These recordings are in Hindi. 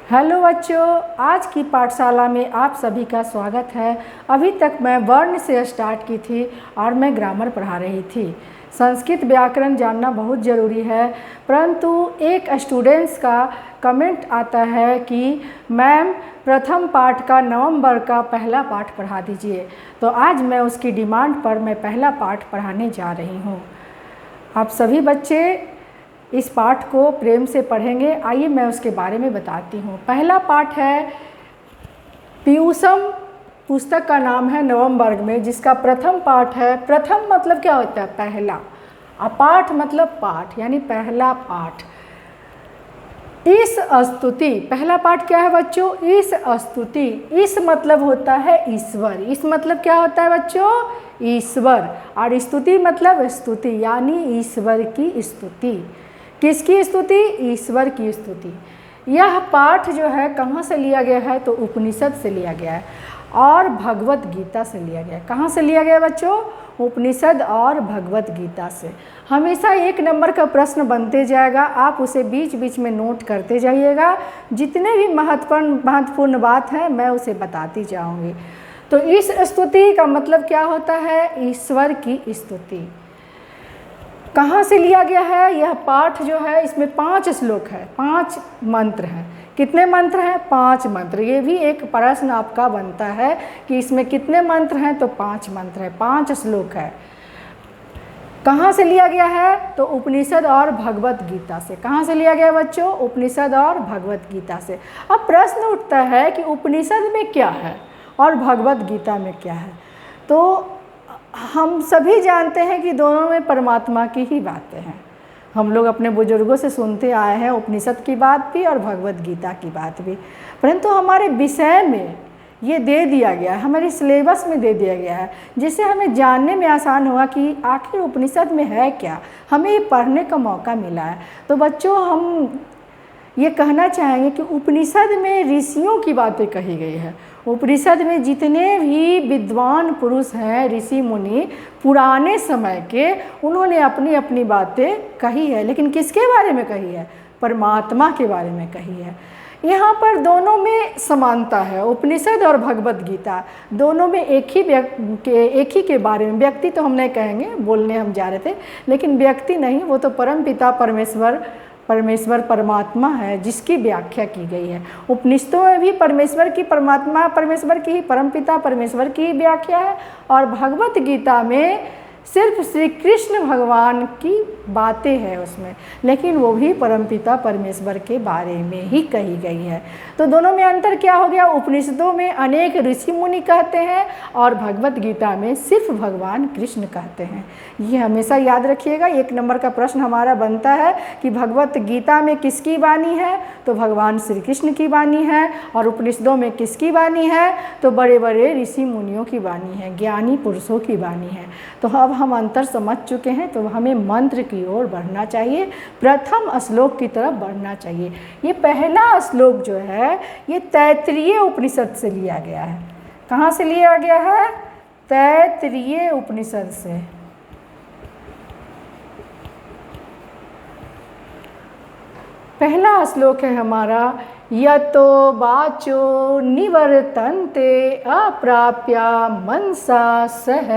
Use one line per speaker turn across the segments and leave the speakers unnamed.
हेलो बच्चों, आज की पाठशाला में आप सभी का स्वागत है। अभी तक मैं वर्ण से स्टार्ट की थी और मैं ग्रामर पढ़ा रही थी। संस्कृत व्याकरण जानना बहुत ज़रूरी है, परंतु एक स्टूडेंट्स का कमेंट आता है कि मैम प्रथम पाठ का नवंबर का पहला पाठ पढ़ा दीजिए। तो आज मैं उसकी डिमांड पर मैं पहला पाठ पढ़ाने जा रही हूँ। आप सभी बच्चे इस पाठ को प्रेम से पढ़ेंगे। आइए मैं उसके बारे में बताती हूँ। पहला पाठ है पीयूषम, पुस्तक का नाम है नवंबर में, जिसका प्रथम पाठ है। प्रथम मतलब क्या होता है? पहला। अपाठ मतलब पाठ, यानी पहला पाठ। इस स्तुति, पहला पाठ क्या है बच्चों? इस स्तुति। इस मतलब होता है ईश्वर। इस मतलब क्या होता है बच्चों? ईश्वर। और स्तुति मतलब स्तुति, यानी ईश्वर की स्तुति। किसकी स्तुति? ईश्वर की स्तुति। यह पाठ जो है कहाँ से लिया गया है? तो उपनिषद से लिया गया है और भगवत गीता से लिया गया है। कहाँ से लिया गया बच्चों? उपनिषद और भगवत गीता से। हमेशा 1 नंबर का प्रश्न बनते जाएगा, आप उसे बीच बीच में नोट करते जाइएगा। जितने भी महत्वपूर्ण बात है मैं उसे बताती जाऊंगी। तो इस स्तुति का मतलब क्या होता है? ईश्वर की स्तुति। कहाँ से लिया गया है? यह पाठ जो है इसमें 5 श्लोक है, 5 मंत्र हैं। कितने मंत्र हैं? 5 मंत्र। ये भी एक प्रश्न आपका बनता है कि इसमें कितने मंत्र हैं? तो 5 मंत्र है, 5 श्लोक है। कहाँ से लिया गया है? तो उपनिषद और भगवत गीता से। कहाँ से लिया गया बच्चों? उपनिषद और भगवत गीता से। अब प्रश्न उठता है कि उपनिषद में क्या है और भगवत गीता में क्या है? तो हम सभी जानते हैं कि दोनों में परमात्मा की ही बातें हैं। हम लोग अपने बुजुर्गों से सुनते आए हैं उपनिषद की बात भी और भगवत गीता की बात भी, परंतु हमारे विषय में ये दे दिया गया है, हमारे सिलेबस में दे दिया गया है, जिससे हमें जानने में आसान होगा कि आखिर उपनिषद में है क्या। हमें ये पढ़ने का मौका मिला है। तो बच्चों, हम ये कहना चाहेंगे कि उपनिषद में ऋषियों की बातें कही गई है। उपनिषद में जितने भी विद्वान पुरुष हैं, ऋषि मुनि पुराने समय के, उन्होंने अपनी अपनी बातें कही है। लेकिन किसके बारे में कही है? परमात्मा के बारे में कही है। यहाँ पर दोनों में समानता है। उपनिषद और भगवत गीता दोनों में एक ही के बारे में, व्यक्ति तो हम नहीं कहेंगे, बोलने हम जा रहे थे, लेकिन व्यक्ति नहीं, वो तो परमपिता परमेश्वर परमात्मा है जिसकी व्याख्या की गई है। उपनिषदों में भी परमेश्वर की ही, परमपिता परमेश्वर की ही व्याख्या है। और भगवत गीता में सिर्फ श्री कृष्ण भगवान की बातें हैं उसमें, लेकिन वो भी परमपिता परमेश्वर के बारे में ही कही गई है। तो दोनों में अंतर क्या हो गया? उपनिषदों में अनेक ऋषि मुनि कहते हैं और भगवत गीता में सिर्फ भगवान कृष्ण कहते हैं। ये हमेशा याद रखिएगा। 1 नंबर का प्रश्न हमारा बनता है कि भगवत गीता में किसकी वाणी है? तो भगवान श्री कृष्ण की वाणी है। और उपनिषदों में किसकी वाणी है? तो बड़े बड़े ऋषि मुनियों की वाणी है, ज्ञानी पुरुषों की वाणी है। तो अब हम अंतर समझ चुके हैं, तो हमें मंत्र की ओर बढ़ना चाहिए, प्रथम श्लोक की तरफ बढ़ना चाहिए। ये पहला श्लोक जो है ये तैत्तिरीय उपनिषद से लिया गया है। कहाँ से लिया गया है? तैत्तिरीय उपनिषद से। पहला श्लोक है हमारा, यतो वाचो निवर्तन्ते अप्राप्या मनसा सह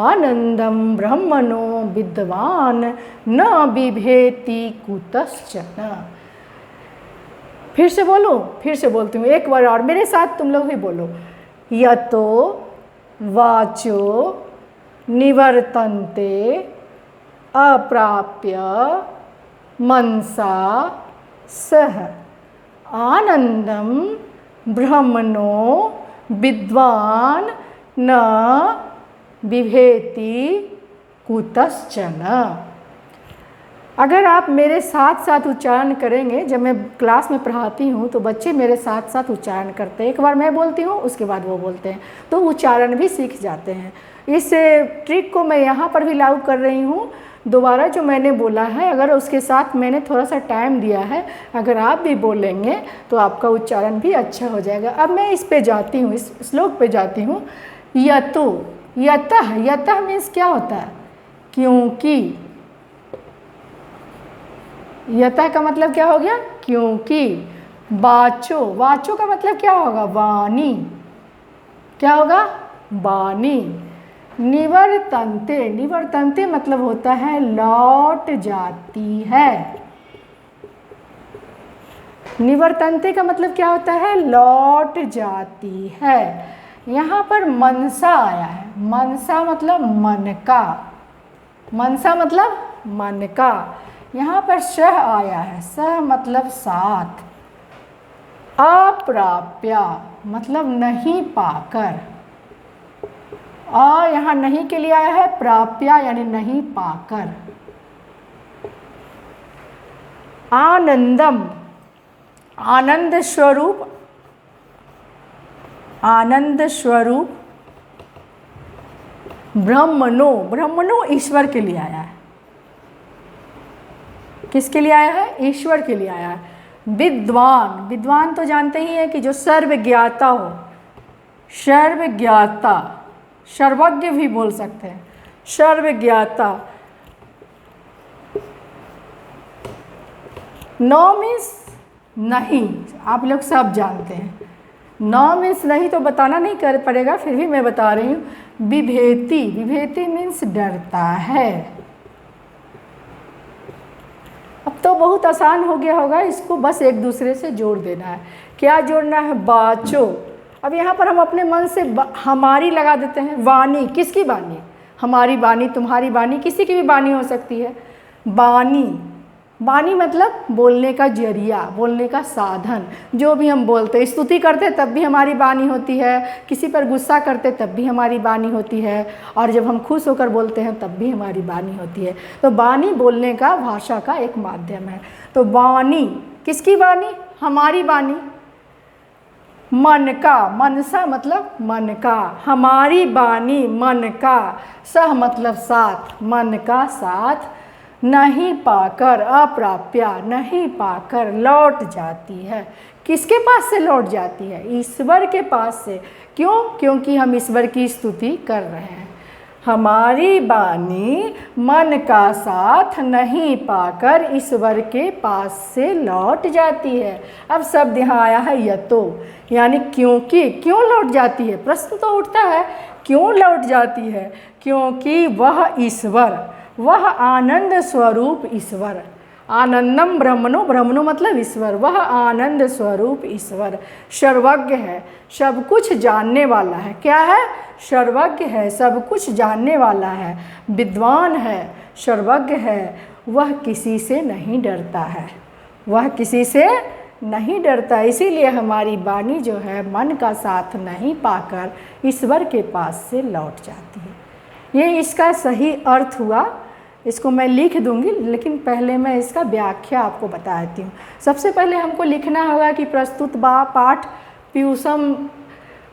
आनंदम ब्रह्मणो विद्वान न बिभेति कुतश्चन। फिर से बोलो, फिर से बोलती हूँ एक बार और, मेरे साथ तुम लोग भी बोलो। यतो वाचो निवर्तन्ते अप्राप्य मनसा सह आनंदम ब्रह्मणो विद्वान न बिभेति कुतश्चन। अगर आप मेरे साथ साथ उच्चारण करेंगे, जब मैं क्लास में पढ़ाती हूँ तो बच्चे मेरे साथ साथ उच्चारण करते हैं। एक बार मैं बोलती हूँ, उसके बाद वो बोलते हैं, तो उच्चारण भी सीख जाते हैं। इस ट्रिक को मैं यहाँ पर भी लागू कर रही हूँ। दोबारा जो मैंने बोला है, अगर उसके साथ मैंने थोड़ा सा टाइम दिया है, अगर आप भी बोलेंगे तो आपका उच्चारण भी अच्छा हो जाएगा। अब मैं इस पे जाती हूँ, इस श्लोक पे जाती हूँ। यतो, यतः, यतः मीन्स क्या होता है? क्योंकि। यतः का मतलब क्या हो गया? क्योंकि। वाचो, वाचो का मतलब क्या होगा? वाणी। क्या होगा? वाणी। निवर्तन्ते, निवर्तन्ते मतलब होता है लौट जाती है। निवर्तन्ते का मतलब क्या होता है? लौट जाती है। यहाँ पर मनसा आया है। मनसा मतलब मन का, मनसा मतलब मन का। यहाँ पर सह आया है, सह मतलब साथ। अप्राप्या मतलब नहीं पाकर। यहाँ नहीं के लिए आया है, प्राप्या यानी नहीं पाकर। आनंदम, आनंद स्वरूप, आनंद स्वरूप। ब्रह्मणो, ब्रह्मणो ईश्वर के लिए आया है। किसके लिए आया है? ईश्वर के लिए आया है। विद्वान, विद्वान तो जानते ही हैं कि जो सर्वज्ञाता हो, सर्वज्ञाता, सर्वज्ञ भी बोल सकते हैं, सर्वज्ञाता। नौ मीन्स नहीं, आप लोग सब जानते हैं। नौ मीन्स नहीं तो बताना नहीं कर पड़ेगा, फिर भी मैं बता रही हूँ। विभेति, विभेति मीन्स डरता है। अब तो बहुत आसान हो गया होगा, इसको बस एक दूसरे से जोड़ देना है। क्या जोड़ना है? वाचो। अब यहाँ पर हम अपने मन से हमारी लगा देते हैं। वाणी, किसकी वाणी? हमारी वाणी, तुम्हारी वाणी, किसी की भी वाणी हो सकती है। वाणी, वाणी मतलब बोलने का जरिया, बोलने का साधन। जो भी हम बोलते हैं, स्तुति करते तब भी हमारी वाणी होती है, किसी पर गुस्सा करते तब भी हमारी वाणी होती है, और जब हम खुश होकर बोलते हैं तब भी हमारी वाणी होती है। तो वाणी बोलने का, भाषा का एक माध्यम है। तो वाणी, किसकी वाणी? हमारी वाणी। मन का, मनसा मतलब मन का, हमारी वाणी मन का। सह मतलब साथ, मन का साथ। नहीं पाकर, अप्राप्या, नहीं पाकर लौट जाती है। किसके पास से लौट जाती है? ईश्वर के पास से। क्यों? क्योंकि हम ईश्वर की स्तुति कर रहे हैं। हमारी वाणी मन का साथ नहीं पाकर ईश्वर के पास से लौट जाती है। अब शब्द यहाँ आया है यतो, यानी क्योंकि। क्यों लौट जाती है? प्रश्न तो उठता है, क्यों लौट जाती है? क्योंकि वह ईश्वर, वह आनंद स्वरूप ईश्वर। आनंदम ब्रह्मणो, ब्रह्मणो मतलब ईश्वर। वह आनंद स्वरूप ईश्वर सर्वज्ञ है, सब कुछ जानने वाला है। क्या है? सर्वज्ञ है, सब कुछ जानने वाला है। विद्वान है, सर्वज्ञ है। वह किसी से नहीं डरता है, वह किसी से नहीं डरता। इसीलिए हमारी वाणी जो है मन का साथ नहीं पाकर ईश्वर के पास से लौट जाती है। ये इसका सही अर्थ हुआ। इसको मैं लिख दूंगी, लेकिन पहले मैं इसका व्याख्या आपको बता देती हूँ। सबसे पहले हमको लिखना होगा कि प्रस्तुत पाठ पीयूषम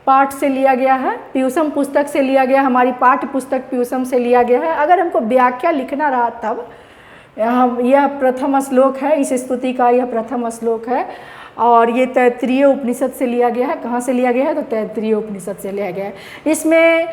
पाठ से लिया गया है, पीयूषम पुस्तक से लिया गया, हमारी पाठ्य पुस्तक पीयूषम से लिया गया है। अगर हमको व्याख्या लिखना रहा तब यह प्रथम श्लोक है, इस स्तुति का यह प्रथम श्लोक है, और ये तैत्तिरीय उपनिषद से लिया गया है। कहाँ से लिया गया है? तो तैत्तिरीय उपनिषद से लिया गया है। इसमें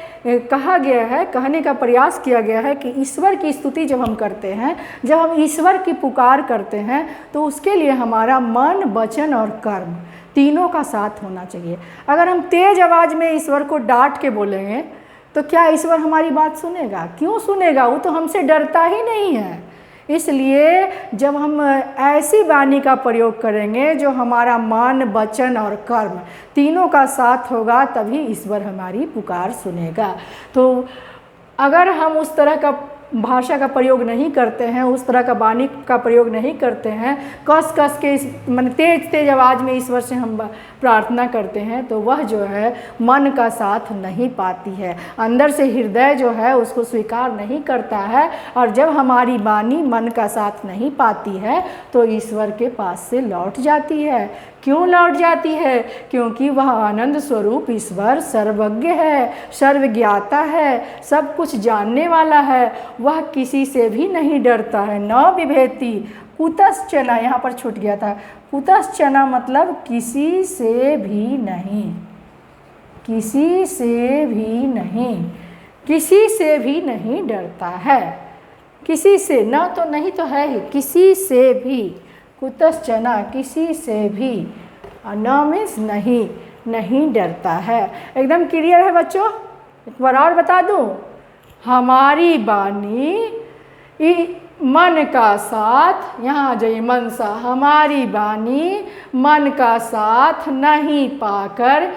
कहा गया है, कहने का प्रयास किया गया है कि ईश्वर की स्तुति जब हम करते हैं, जब हम ईश्वर की पुकार करते हैं, तो उसके लिए हमारा मन, वचन और कर्म तीनों का साथ होना चाहिए। अगर हम तेज आवाज़ में ईश्वर को डांट के बोलेंगे तो क्या ईश्वर हमारी बात सुनेगा? क्यों सुनेगा? वो तो हमसे डरता ही नहीं है। इसलिए जब हम ऐसी वाणी का प्रयोग करेंगे जो हमारा मन, वचन और कर्म तीनों का साथ होगा, तभी ईश्वर हमारी पुकार सुनेगा। तो अगर हम उस तरह का भाषा का प्रयोग नहीं करते हैं, उस तरह का वाणी का प्रयोग नहीं करते हैं, कस कस के मन तेज तेज आवाज़ में ईश्वर से हम प्रार्थना करते हैं, तो वह जो है मन का साथ नहीं पाती है। अंदर से हृदय जो है उसको स्वीकार नहीं करता है, और जब हमारी वाणी मन का साथ नहीं पाती है तो ईश्वर के पास से लौट जाती है। क्यों लौट जाती है? क्योंकि वह आनंद स्वरूप ईश्वर सर्वज्ञ है, सर्वज्ञाता है, सब कुछ जानने वाला है। वह किसी से भी नहीं डरता है। न विभेति, कुतश्चन, यहाँ पर छूट गया था। कुतश्चन मतलब किसी से भी नहीं, किसी से भी नहीं, किसी से भी नहीं डरता है। किसी से, न तो नहीं तो है ही, किसी से भी। कुतश्चन किसी से भी, और न मीन्स नहीं, नहीं डरता है। एकदम क्लियर है बच्चों? एक बार और बता दूं, हमारी बानी मन का साथ, यहाँ आ जाइए, मन सा, हमारी बानी मन का साथ नहीं पाकर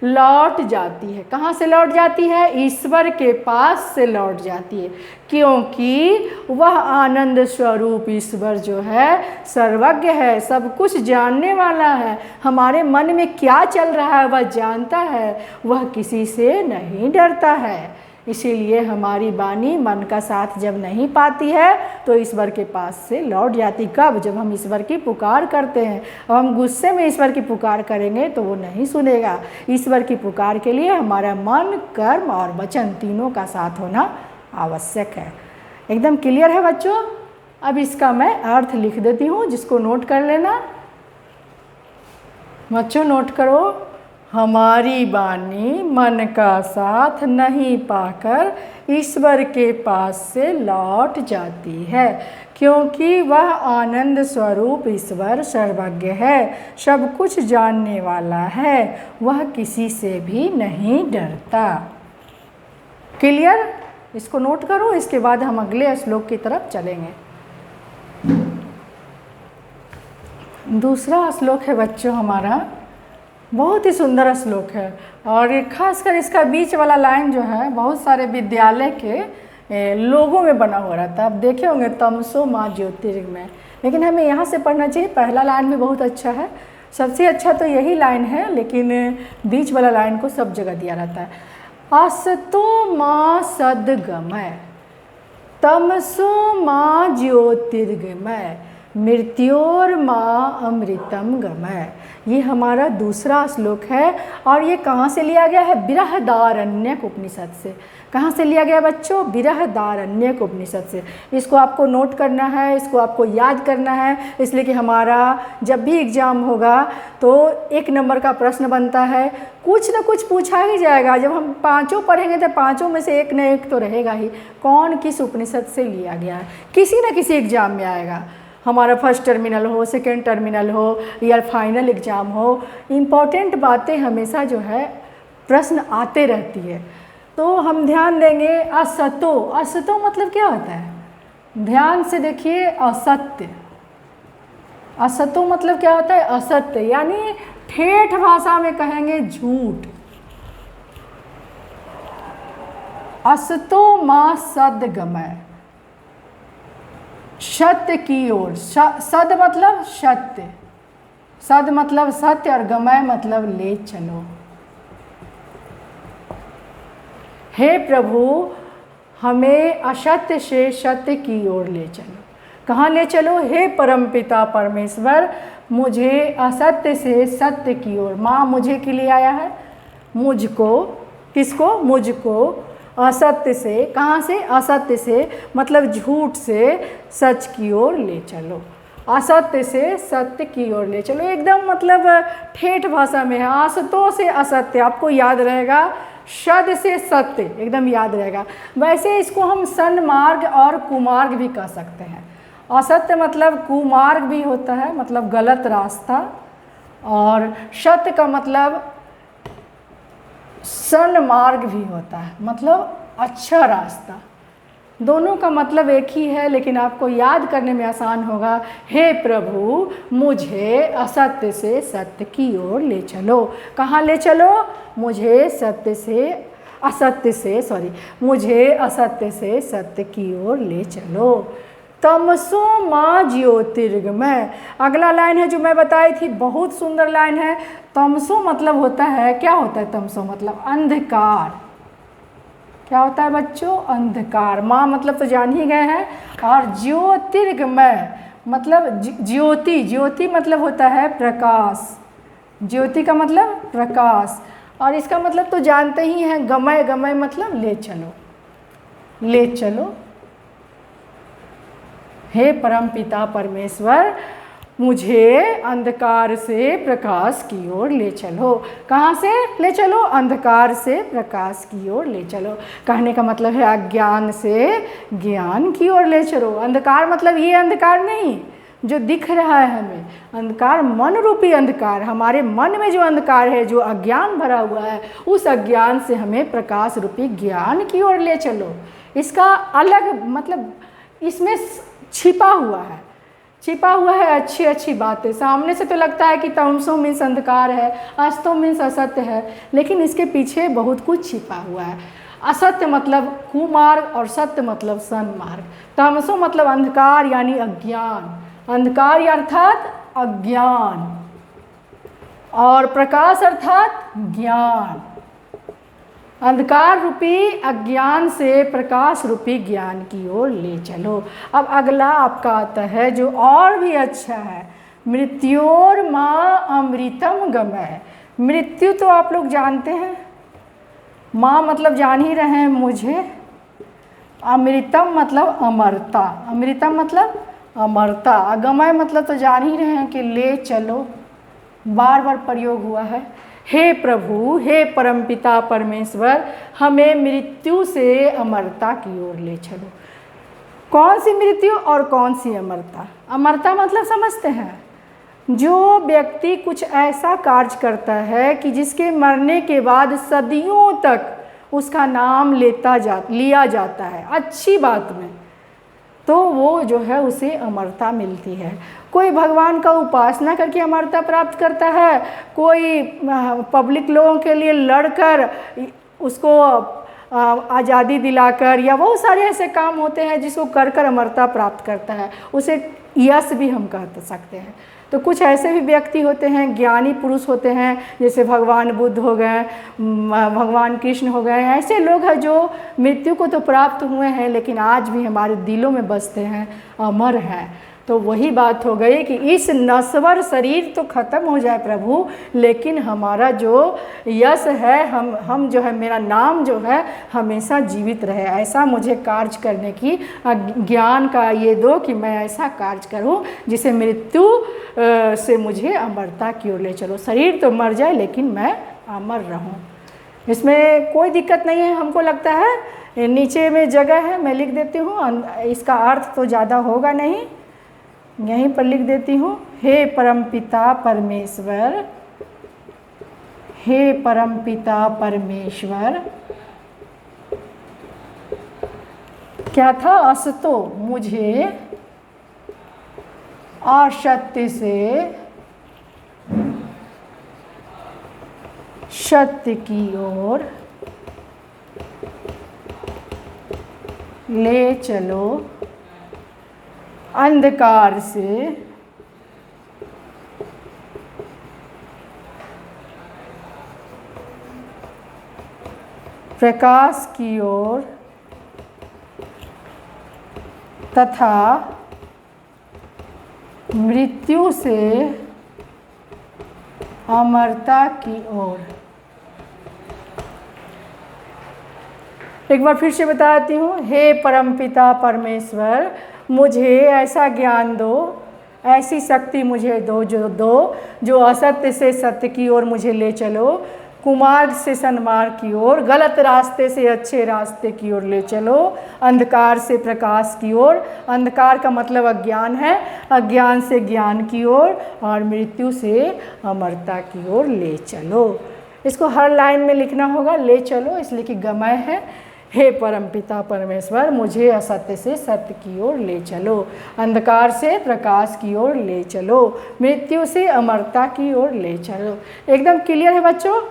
लौट जाती है। कहाँ से लौट जाती है? ईश्वर के पास से लौट जाती है, क्योंकि वह आनंद स्वरूप ईश्वर जो है सर्वज्ञ है, सब कुछ जानने वाला है। हमारे मन में क्या चल रहा है वह जानता है, वह किसी से नहीं डरता है। इसीलिए हमारी वाणी मन का साथ जब नहीं पाती है तो ईश्वर के पास से लौट जाती। कब? जब हम ईश्वर की पुकार करते हैं। अब हम गुस्से में ईश्वर की पुकार करेंगे तो वो नहीं सुनेगा। ईश्वर की पुकार के लिए हमारा मन, कर्म और वचन तीनों का साथ होना आवश्यक है। एकदम क्लियर है बच्चों? अब इसका मैं अर्थ लिख देती हूँ, जिसको नोट कर लेना। बच्चों नोट करो, हमारी वाणी मन का साथ नहीं पाकर ईश्वर के पास से लौट जाती है, क्योंकि वह आनंद स्वरूप ईश्वर सर्वज्ञ है, सब कुछ जानने वाला है, वह किसी से भी नहीं डरता। क्लियर? इसको नोट करो, इसके बाद हम अगले श्लोक की तरफ चलेंगे। दूसरा श्लोक है बच्चों हमारा, बहुत ही सुंदर श्लोक है, और खासकर इसका बीच वाला लाइन जो है बहुत सारे विद्यालय के लोगों में बना हुआ रहता है। आप देखे होंगे, तमसो माँ ज्योतिर्गमय, लेकिन हमें यहाँ से पढ़ना चाहिए। पहला लाइन भी बहुत अच्छा है, सबसे अच्छा तो यही लाइन है, लेकिन बीच वाला लाइन को सब जगह दिया रहता है। असतो माँ सद्गमय, तमसो माँ ज्योतिर्गमय, मृत्योर्मा अमृतम गमय। ये हमारा दूसरा श्लोक है, और ये कहाँ से लिया गया है? बृहदारण्यक उपनिषद से। कहाँ से लिया गया बच्चों? बृहदारण्यक उपनिषद से। इसको आपको नोट करना है, इसको आपको याद करना है, इसलिए कि हमारा जब भी एग्ज़ाम होगा तो 1 नंबर का प्रश्न बनता है, कुछ ना कुछ पूछा ही जाएगा। जब हम पाँचों पढ़ेंगे तो पाँचों में से एक न एक तो रहेगा ही, कौन किस उपनिषद से लिया गया है, किसी न किसी एग्ज़ाम में आएगा। हमारा फर्स्ट टर्मिनल हो, सेकेंड टर्मिनल हो या फाइनल एग्ज़ाम हो, इम्पॉर्टेंट बातें हमेशा जो है प्रश्न आते रहती है। तो हम ध्यान देंगे। असतो, असतो मतलब क्या होता है? ध्यान से देखिए, असत्य। असतो मतलब क्या होता है? असत्य, यानी ठेठ भाषा में कहेंगे झूठ। असतो माँ सद्गमय, सत्य की ओर। सद मतलब सत्य, सद मतलब सत्य, और गमय मतलब ले चलो। हे प्रभु, हमें असत्य से सत्य की ओर ले चलो। कहाँ ले चलो? हे परमपिता परमेश्वर, मुझे असत्य से सत्य की ओर। माँ मुझे के लिए आया है, मुझको। किसको? मुझको असत्य से। कहाँ से? असत्य से मतलब झूठ से सच की ओर ले चलो। असत्य से सत्य की ओर ले चलो, एकदम मतलब ठेठ भाषा में है। असतों से असत्य आपको याद रहेगा, सद से सत्य एकदम याद रहेगा। वैसे इसको हम सन्मार्ग और कुमार्ग भी कह सकते हैं। असत्य मतलब कुमार्ग भी होता है, मतलब गलत रास्ता, और सत्य का मतलब सन्मार्ग भी होता है, मतलब अच्छा रास्ता। दोनों का मतलब एक ही है, लेकिन आपको याद करने में आसान होगा। हे प्रभु, मुझे असत्य से सत्य की ओर ले चलो। कहाँ ले चलो? मुझे मुझे असत्य से सत्य की ओर ले चलो। तमसो माँ ज्योतिर्गमय। अगला लाइन है जो मैं बताई थी, बहुत सुंदर लाइन है। तमसो मतलब होता है, क्या होता है तमसो मतलब? अंधकार। क्या होता है बच्चों? अंधकार। माँ मतलब तो जान ही गए हैं, और ज्योतिर्गमय मतलब ज्योति। ज्योति मतलब होता है प्रकाश, ज्योति का मतलब प्रकाश, और इसका मतलब तो जानते ही हैं, गमय। गमय मतलब ले चलो, ले चलो। हे परम पिता परमेश्वर, मुझे अंधकार से प्रकाश की ओर ले चलो। कहाँ से ले चलो? अंधकार से प्रकाश की ओर ले चलो। कहने का मतलब है अज्ञान से ज्ञान की ओर ले चलो। अंधकार मतलब ये अंधकार नहीं जो दिख रहा है हमें, अंधकार मन रूपी अंधकार, हमारे मन में जो अंधकार है, जो अज्ञान भरा हुआ है, उस अज्ञान से हमें प्रकाश रूपी ज्ञान की ओर ले चलो। इसका अलग मतलब इसमें छिपा हुआ है, छिपा हुआ है अच्छी अच्छी बातें। सामने से तो लगता है कि तमसो मीन्स अंधकार है, अस्तो मीन्स असत्य है, लेकिन इसके पीछे बहुत कुछ छिपा हुआ है। असत्य मतलब कुमार्ग और सत्य मतलब सन्मार्ग। तमसो मतलब अंधकार यानी अज्ञान, अंधकार अर्थात अज्ञान, और प्रकाश अर्थात ज्ञान। अंधकार रूपी अज्ञान से प्रकाश रूपी ज्ञान की ओर ले चलो। अब अगला आपका आता है जो और भी अच्छा है, मृत्योर माँ अमृतम गमय। मृत्यु तो आप लोग जानते हैं, माँ मतलब जान ही रहे हैं मुझे, अमृतम मतलब अमरता, अमृतम मतलब अमरता, अगमय मतलब तो जान ही रहे हैं कि ले चलो, बार बार प्रयोग हुआ है। हे प्रभु, हे परमपिता परमेश्वर, हमें मृत्यु से अमरता की ओर ले चलो। कौन सी मृत्यु और कौन सी अमरता? अमरता मतलब समझते हैं, जो व्यक्ति कुछ ऐसा कार्य करता है कि जिसके मरने के बाद सदियों तक उसका नाम लिया जाता है अच्छी बात में, तो वो जो है उसे अमरता मिलती है। कोई भगवान का उपासना करके अमरता प्राप्त करता है, कोई पब्लिक लोगों के लिए लड़कर उसको आज़ादी दिलाकर, या बहुत सारे ऐसे काम होते हैं जिसको कर कर अमरता प्राप्त करता है, उसे यश भी हम कह सकते हैं। तो कुछ ऐसे भी व्यक्ति होते हैं, ज्ञानी पुरुष होते हैं, जैसे भगवान बुद्ध हो गए, भगवान कृष्ण हो गए, ऐसे लोग हैं जो मृत्यु को तो प्राप्त हुए हैं लेकिन आज भी हमारे दिलों में बसते हैं, अमर हैं। तो वही बात हो गई कि इस नश्वर शरीर तो ख़त्म हो जाए प्रभु, लेकिन हमारा जो यश है, हम जो है, मेरा नाम जो है हमेशा जीवित रहे। ऐसा मुझे कार्य करने की ज्ञान का ये दो कि मैं ऐसा कार्य करूं जिसे मृत्यु से मुझे अमरता की ओर ले चलो। शरीर तो मर जाए लेकिन मैं अमर रहूं, इसमें कोई दिक्कत नहीं है। हमको लगता है नीचे में जगह है, मैं लिख देती हूँ, इसका अर्थ तो ज़्यादा होगा नहीं, यहीं पर लिख देती हूँ। हे परमपिता परमेश्वर, हे परमपिता परमेश्वर, क्या था? असतो, मुझे असत्य से सत्य की ओर ले चलो, अंधकार से प्रकाश की ओर तथा मृत्यु से अमरता की ओर। एक बार फिर से बताती हूँ। हे परमपिता परमेश्वर, मुझे ऐसा ज्ञान दो, ऐसी शक्ति मुझे दो जो असत्य से सत्य की ओर मुझे ले चलो, कुमार्ग से सन्मार्ग की ओर, गलत रास्ते से अच्छे रास्ते की ओर ले चलो, अंधकार से प्रकाश की ओर, अंधकार का मतलब अज्ञान है, अज्ञान से ज्ञान की ओर, और मृत्यु से अमरता की ओर ले चलो। इसको हर लाइन में लिखना होगा, ले चलो, इसलिए कि गमय है। हे परमपिता परमेश्वर, मुझे असत्य से सत्य की ओर ले चलो, अंधकार से प्रकाश की ओर ले चलो, मृत्यु से अमरता की ओर ले चलो। एकदम क्लियर है बच्चों?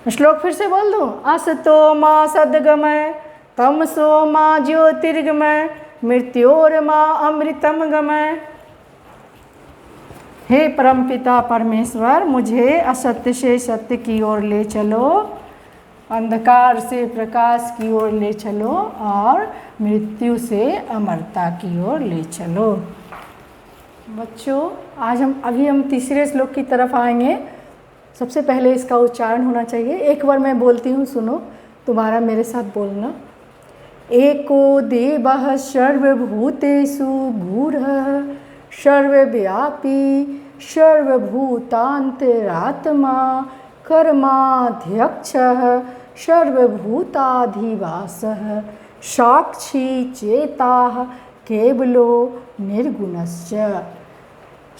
श्लोक फिर से बोल दूं। असतो मा सद्गमय, तमसो मा ज्योतिर्गमय, मृत्योर मा अमृतम गमय। हे परमपिता परमेश्वर, मुझे असत्य से सत्य की ओर ले चलो, अंधकार से प्रकाश की ओर ले चलो, और मृत्यु से अमरता की ओर ले चलो। बच्चों, आज हम तीसरे श्लोक की तरफ आएंगे। सबसे पहले इसका उच्चारण होना चाहिए। एक बार मैं बोलती हूँ, सुनो, तुम्हारा मेरे साथ बोलना। एको देवः सर्वभूतेषु गूढ़ः सर्वव्यापी सर्वभूतान्तरात्मा कर्माध्यक्षः सर्वभूताधिवासः साक्षी चेताः केवलो निर्गुणश्च।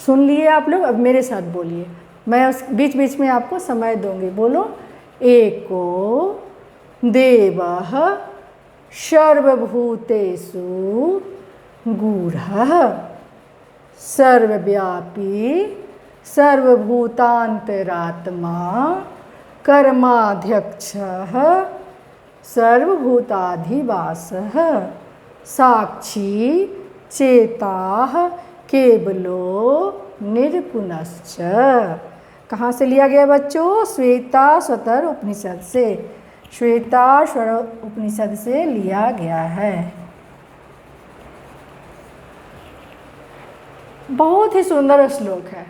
सुन लिए आप लोग, अब मेरे साथ बोलिए, मैं उस बीच बीच में आपको समय दूंगी। बोलो, एको देवः सर्वभूतेषु गूढ़ः सर्वव्यापी सर्वभूतांतरात्मा कर्माध्यक्षः सर्वभूताधिवासः साक्षी चेताः केवलो निर्गुणश्च। कहाँ से लिया गया बच्चों? श्वेताश्वतर उपनिषद से। श्वेताश्वर उपनिषद से लिया गया है। बहुत ही सुंदर श्लोक है।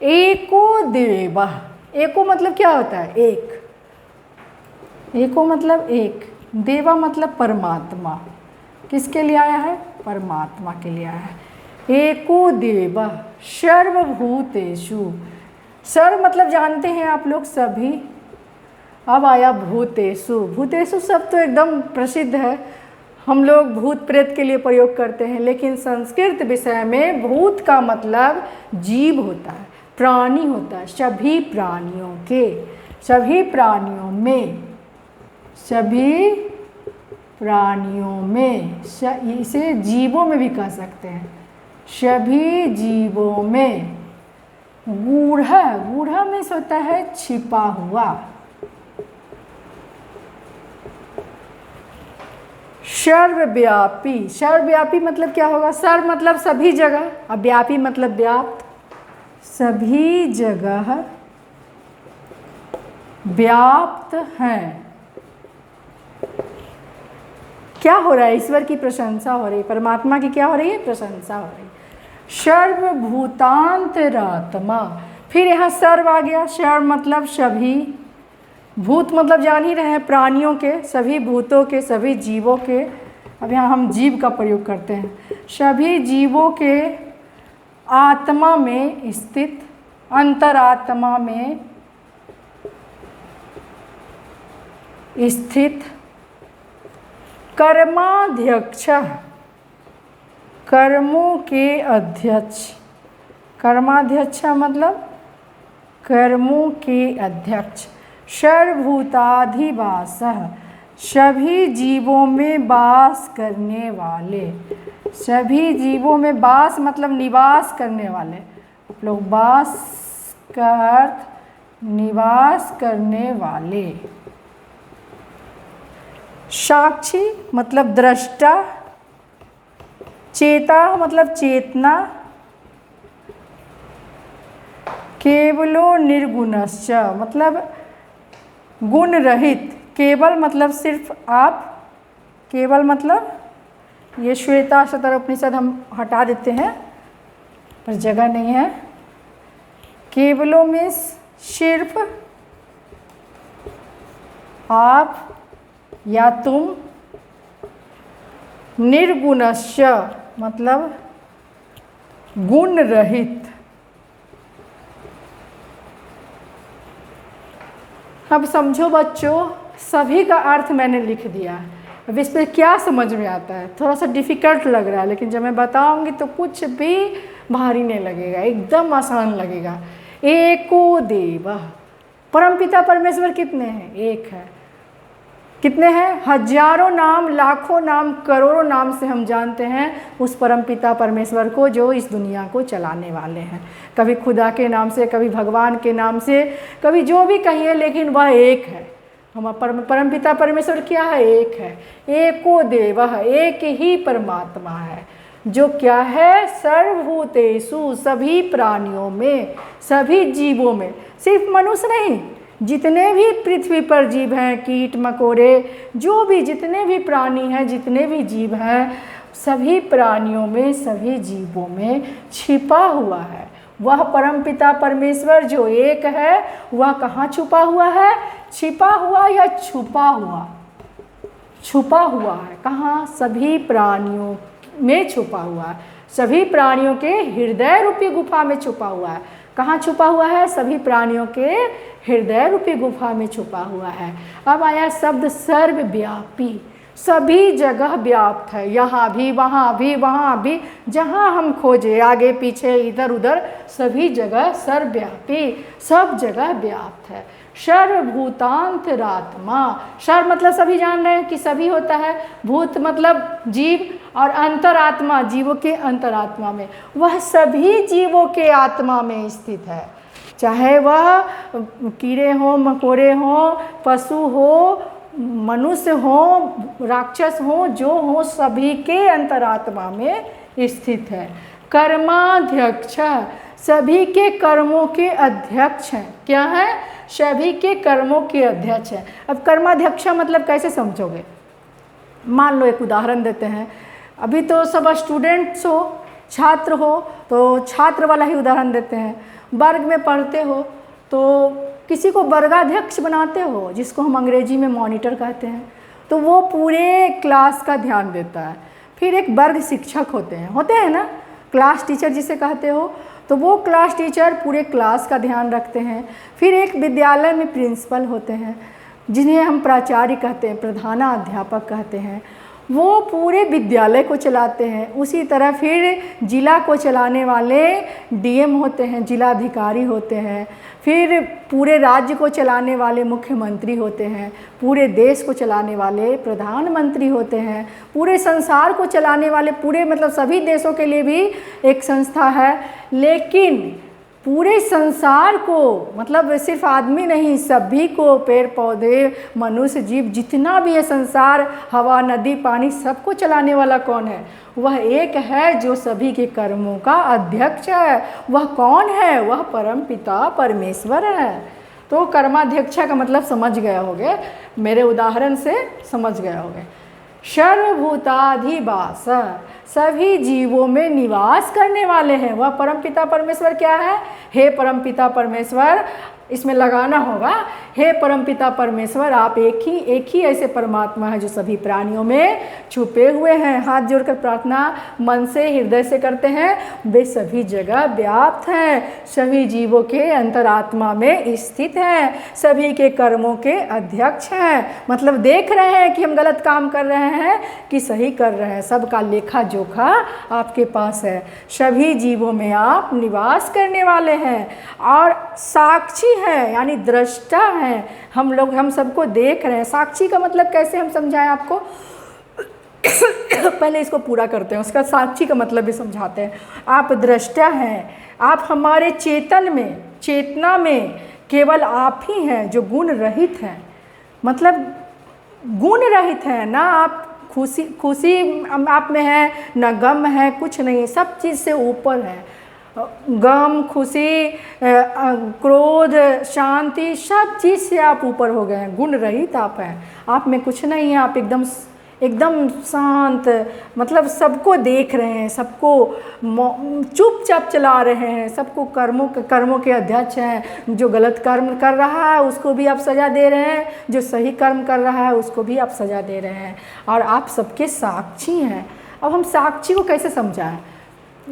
एको देवः, एको मतलब क्या होता है? एक। एको मतलब एक, देवा मतलब परमात्मा। किसके लिए आया है? परमात्मा के लिए आया है। एको देवः सर्वभूतेषु, सर्व मतलब जानते हैं आप लोग सभी। अब आया भूतेषु। भूतेषु शब्द तो एकदम प्रसिद्ध है, हम लोग भूत प्रेत के लिए प्रयोग करते हैं, लेकिन संस्कृत विषय में भूत का मतलब जीव होता है, प्राणी होता है। सभी प्राणियों के, सभी प्राणियों में, सभी प्राणियों में, इसे जीवों में भी कह सकते हैं, सभी जीवों में। गूढ़, गूढ़ में होता है छिपा हुआ। सर्वव्यापी, सर्वव्यापी मतलब क्या होगा? सर्व मतलब सभी जगह, अब व्यापी मतलब व्याप्त, सभी जगह व्याप्त हैं। क्या हो रहा है? ईश्वर की प्रशंसा हो रही है, परमात्मा की क्या हो रही है? प्रशंसा हो रही है। सर्वभूतांतरात्मा, फिर यहाँ सर्व आ गया। सर्व मतलब सभी, भूत मतलब जान ही रहे हैं प्राणियों के, सभी भूतों के, सभी जीवों के। अब यहाँ हम जीव का प्रयोग करते हैं। सभी जीवों के आत्मा में स्थित, अंतरात्मा में स्थित, कर्माध्यक्ष, कर्मों के अध्यक्ष। कर्माध्यक्ष मतलब कर्मों के अध्यक्ष। सर्वभूताधिवासः, सभी जीवों में वास करने वाले। सभी जीवों में वास मतलब निवास करने वाले। आप लोग, वास का अर्थ निवास करने वाले। साक्षी मतलब दृष्टा। चेता मतलब चेतना। केवलो निर्गुणश्च मतलब गुण रहित। केवल मतलब सिर्फ आप, केवल मतलब ये श्वेताश्वतर उपनिषद हम हटा देते हैं, पर जगह नहीं है। केवलों में सिर्फ आप या तुम। निर्गुणश्च मतलब गुण रहित। अब समझो बच्चों, सभी का अर्थ मैंने लिख दिया। अब इस पर क्या समझ में आता है? थोड़ा सा डिफ़िकल्ट लग रहा है, लेकिन जब मैं बताऊंगी तो कुछ भी भारी नहीं लगेगा, एकदम आसान लगेगा। एको देवः, परमपिता परमेश्वर कितने हैं? एक है। कितने हैं? हजारों नाम, लाखों नाम, करोड़ों नाम से हम जानते हैं उस परमपिता परमेश्वर को जो इस दुनिया को चलाने वाले हैं। कभी खुदा के नाम से, कभी भगवान के नाम से, कभी जो भी कहिए, लेकिन वह एक है। हम परमपिता परमेश्वर क्या है? एक है। एको देवः, एक ही परमात्मा है जो क्या है? सर्वभूतेषु, सभी प्राणियों में, सभी जीवों में। सिर्फ मनुष्य नहीं, जितने भी पृथ्वी पर जीव हैं, कीट मकोड़े, जो भी जितने भी प्राणी हैं, जितने भी जीव हैं, सभी प्राणियों में, सभी जीवों में छिपा हुआ है वह परमपिता परमेश्वर जो एक है। वह कहाँ छुपा हुआ है? छिपा हुआ या छुपा हुआ? छुपा हुआ है। कहाँ? सभी प्राणियों में छुपा हुआ है। सभी प्राणियों के हृदय रूपी गुफा में छुपा हुआ है। कहाँ छुपा हुआ है? सभी प्राणियों के हृदय रूपी गुफा में छुपा हुआ है। अब आया शब्द सर्वव्यापी। सभी जगह व्याप्त है, यहाँ भी वहाँ भी वहाँ भी, जहाँ हम खोजे आगे पीछे इधर उधर सभी जगह सर्वव्यापी, सब जगह व्याप्त है। सर्वभूतांतरात्मा, सर्व मतलब सभी जान रहे हैं कि सभी होता है, भूत मतलब जीव, और अंतरात्मा जीवों के अंतरात्मा में, वह सभी जीवों के आत्मा में स्थित है। चाहे वह कीड़े हों, मकोड़े हों, पशु हो, मनुष्य हो, राक्षस हो, जो हो, सभी के अंतरात्मा में स्थित है। कर्माध्यक्ष, सभी के कर्मों के अध्यक्ष हैं। क्या है? सभी के कर्मों के अध्यक्ष हैं। अब कर्माध्यक्ष मतलब कैसे समझोगे? मान लो एक उदाहरण देते हैं। अभी तो सब स्टूडेंट्स हो, छात्र हो, तो छात्र वाला ही उदाहरण देते हैं। वर्ग में पढ़ते हो तो किसी को वर्गाध्यक्ष बनाते हो, जिसको हम अंग्रेजी में मॉनिटर कहते हैं, तो वो पूरे क्लास का ध्यान देता है। फिर एक वर्ग शिक्षक होते हैं ना, क्लास टीचर जिसे कहते हो, तो वो क्लास टीचर पूरे क्लास का ध्यान रखते हैं। फिर एक विद्यालय में प्रिंसिपल होते हैं, जिन्हें हम प्राचार्य कहते हैं, प्रधानाध्यापक कहते हैं, वो पूरे विद्यालय को चलाते हैं। उसी तरह फिर जिला को चलाने वाले डीएम होते हैं, जिलाधिकारी होते हैं। फिर पूरे राज्य को चलाने वाले मुख्यमंत्री होते हैं, पूरे देश को चलाने वाले प्रधानमंत्री होते हैं, पूरे संसार को चलाने वाले, पूरे मतलब सभी देशों के लिए भी एक संस्था है। लेकिन पूरे संसार को मतलब सिर्फ आदमी नहीं, सभी को, पेड़ पौधे, मनुष्य, जीव, जितना भी है संसार, हवा, नदी, पानी, सबको चलाने वाला कौन है? वह एक है जो सभी के कर्मों का अध्यक्ष है। वह कौन है? वह परमपिता परमेश्वर है। तो कर्माध्यक्ष का मतलब समझ गए होगे, मेरे उदाहरण से समझ गए होगे। सर्वभूताधिवास, सभी जीवों में निवास करने वाले हैं वह परमपिता परमेश्वर। क्या है? हे परमपिता परमेश्वर, इसमें लगाना होगा, हे परमपिता परमेश्वर, आप एक ही ऐसे परमात्मा है जो सभी प्राणियों में छुपे हुए हैं। हाथ जोड़कर प्रार्थना मन से, हृदय से करते हैं। वे सभी जगह व्याप्त हैं, सभी जीवों के अंतरात्मा में स्थित हैं, सभी के कर्मों के अध्यक्ष हैं। मतलब देख रहे हैं कि हम गलत काम कर रहे हैं कि सही कर रहे हैं, सबका लेखा जोखा आपके पास है। सभी जीवों में आप निवास करने वाले हैं और साक्षी है, यानी दृष्टा है। हम लोग, हम सबको देख रहे हैं। साक्षी का मतलब कैसे हम समझाएं आपको? पहले इसको पूरा करते हैं, उसका साक्षी का मतलब भी समझाते हैं। आप दृष्टा हैं, आप हमारे चेतना में केवल आप ही हैं जो गुण रहित हैं। मतलब गुण रहित हैं ना, आप खुशी आप में है, न गम है, कुछ नहीं, सब चीज़ से ऊपर है। गम, खुशी, क्रोध, शांति, सब चीज़ से आप ऊपर हो गए हैं, गुण रहित आप हैं। आप में कुछ नहीं है, आप एकदम शांत, मतलब सबको देख रहे हैं, सबको चुपचाप चला रहे हैं, सबको कर्मों के अध्यक्ष हैं। जो गलत कर्म कर रहा है उसको भी आप सज़ा दे रहे हैं, जो सही कर्म कर रहा है उसको भी आप सज़ा दे रहे हैं, और आप सबके साक्षी हैं। अब हम साक्षी को कैसे समझाएं?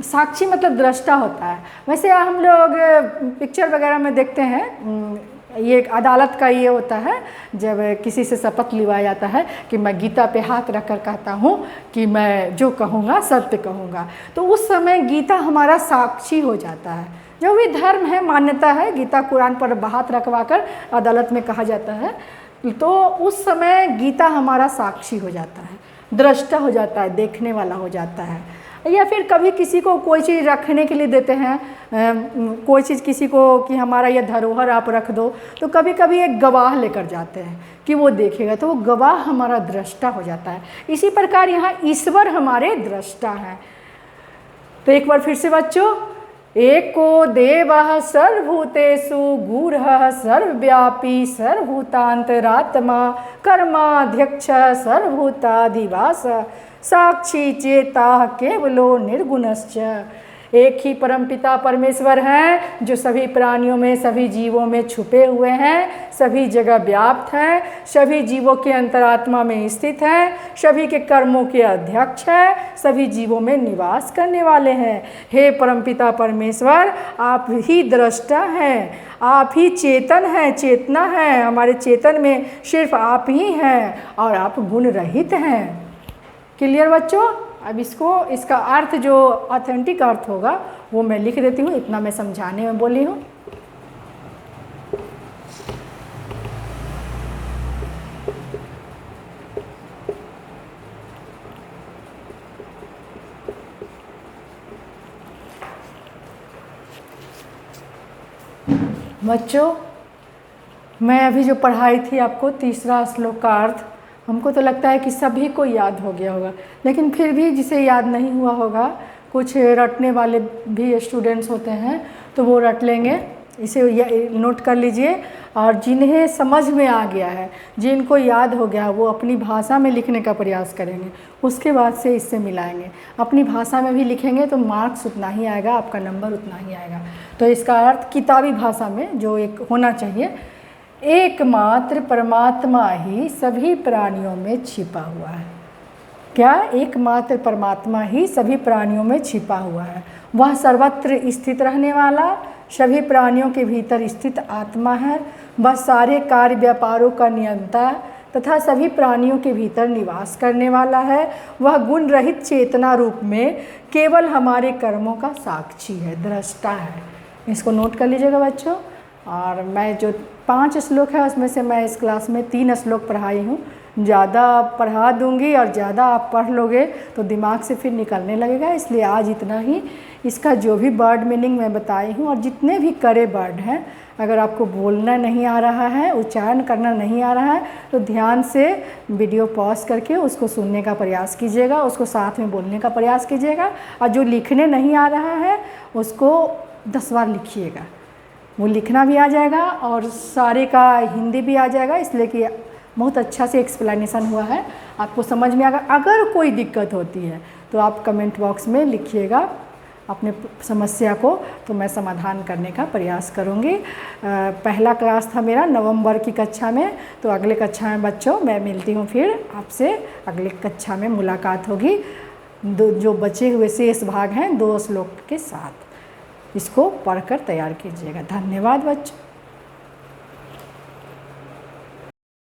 साक्षी मतलब दृष्टा होता है। वैसे हम लोग पिक्चर वगैरह में देखते हैं, ये अदालत का ये होता है, जब किसी से शपथ लिवाया जाता है कि मैं गीता पे हाथ रखकर कहता हूँ कि मैं जो कहूँगा सत्य कहूँगा, तो उस समय गीता हमारा साक्षी हो जाता है। जो भी धर्म है, मान्यता है, गीता कुरान पर हाथ रखवा कर अदालत में कहा जाता है, तो उस समय गीता हमारा साक्षी हो जाता है, दृष्टा हो जाता है, देखने वाला हो जाता है। या फिर कभी किसी को कोई चीज़ रखने के लिए देते हैं, कोई चीज़ किसी को कि हमारा ये धरोहर आप रख दो, तो कभी कभी एक गवाह लेकर जाते हैं कि वो देखेगा, तो वो गवाह हमारा दृष्टा हो जाता है। इसी प्रकार यहाँ ईश्वर हमारे दृष्टा हैं। तो एक बार फिर से बच्चों, एको देवः सर्वभूतेषु गूढ़ः सर्वव्यापी सर्वभूतांतरात्मा कर्माध्यक्ष सर्वभूताधिवास साक्षी चेता केवलो निर्गुणश्च। एक ही परमपिता परमेश्वर हैं जो सभी प्राणियों में, सभी जीवों में छुपे हुए हैं, सभी जगह व्याप्त हैं, सभी जीवों के अंतरात्मा में स्थित हैं, सभी के कर्मों के अध्यक्ष हैं, सभी जीवों में निवास करने वाले हैं। हे परमपिता परमेश्वर, आप ही दृष्टा हैं, आप ही चेतन हैं, चेतना है, हमारे चेतन में सिर्फ आप ही हैं और आप गुण रहित हैं। क्लियर बच्चों? अब इसका अर्थ जो ऑथेंटिक अर्थ होगा वो मैं लिख देती हूँ, इतना मैं समझाने में बोली हूँ। बच्चों, मैं अभी जो पढ़ाई थी आपको तीसरा श्लोक का अर्थ, हमको तो लगता है कि सभी को याद हो गया होगा, लेकिन फिर भी जिसे याद नहीं हुआ होगा, कुछ रटने वाले भी स्टूडेंट्स होते हैं तो वो रट लेंगे, इसे नोट कर लीजिए। और जिन्हें समझ में आ गया है, जिनको याद हो गया, वो अपनी भाषा में लिखने का प्रयास करेंगे, उसके बाद से इससे मिलाएंगे। अपनी भाषा में भी लिखेंगे तो मार्क्स उतना ही आएगा, आपका नंबर उतना ही आएगा। तो इसका अर्थ किताबी भाषा में जो एक होना चाहिए, एकमात्र परमात्मा ही सभी प्राणियों में छिपा हुआ है। क्या? एकमात्र परमात्मा ही सभी प्राणियों में छिपा हुआ है। वह सर्वत्र स्थित रहने वाला, सभी प्राणियों के भीतर स्थित आत्मा है। वह सारे कार्य व्यापारों का नियंता तथा सभी प्राणियों के भीतर निवास करने वाला है। वह गुण रहित चेतना रूप में केवल हमारे कर्मों का साक्षी है, दृष्टा है। इसको नोट कर लीजिएगा बच्चों। और मैं जो 5 श्लोक है उसमें से मैं इस क्लास में 3 श्लोक पढ़ाई हूँ। ज़्यादा पढ़ा दूंगी और ज़्यादा आप पढ़ लोगे तो दिमाग से फिर निकलने लगेगा, इसलिए आज इतना ही। इसका जो भी वर्ड मीनिंग मैं बताई हूँ और जितने भी करे वर्ड हैं, अगर आपको बोलना नहीं आ रहा है, उच्चारण करना नहीं आ रहा है, तो ध्यान से वीडियो पॉज करके उसको सुनने का प्रयास कीजिएगा, उसको साथ में बोलने का प्रयास कीजिएगा। और जो लिखने नहीं आ रहा है उसको 10 बार लिखिएगा, वो लिखना भी आ जाएगा और सारे का हिंदी भी आ जाएगा, इसलिए कि बहुत अच्छा से एक्सप्लेनेशन हुआ है, आपको समझ में आएगा। अगर कोई दिक्कत होती है तो आप कमेंट बॉक्स में लिखिएगा अपने समस्या को, तो मैं समाधान करने का प्रयास करूँगी। पहला क्लास था मेरा नवंबर की कक्षा में, तो अगले कक्षा में बच्चों मैं मिलती हूँ, फिर आपसे अगले कक्षा में मुलाकात होगी। जो बचे हुए शेष भाग हैं 2 श्लोक के साथ, इसको पढ़कर तैयार कीजिएगा। धन्यवाद बच्चों।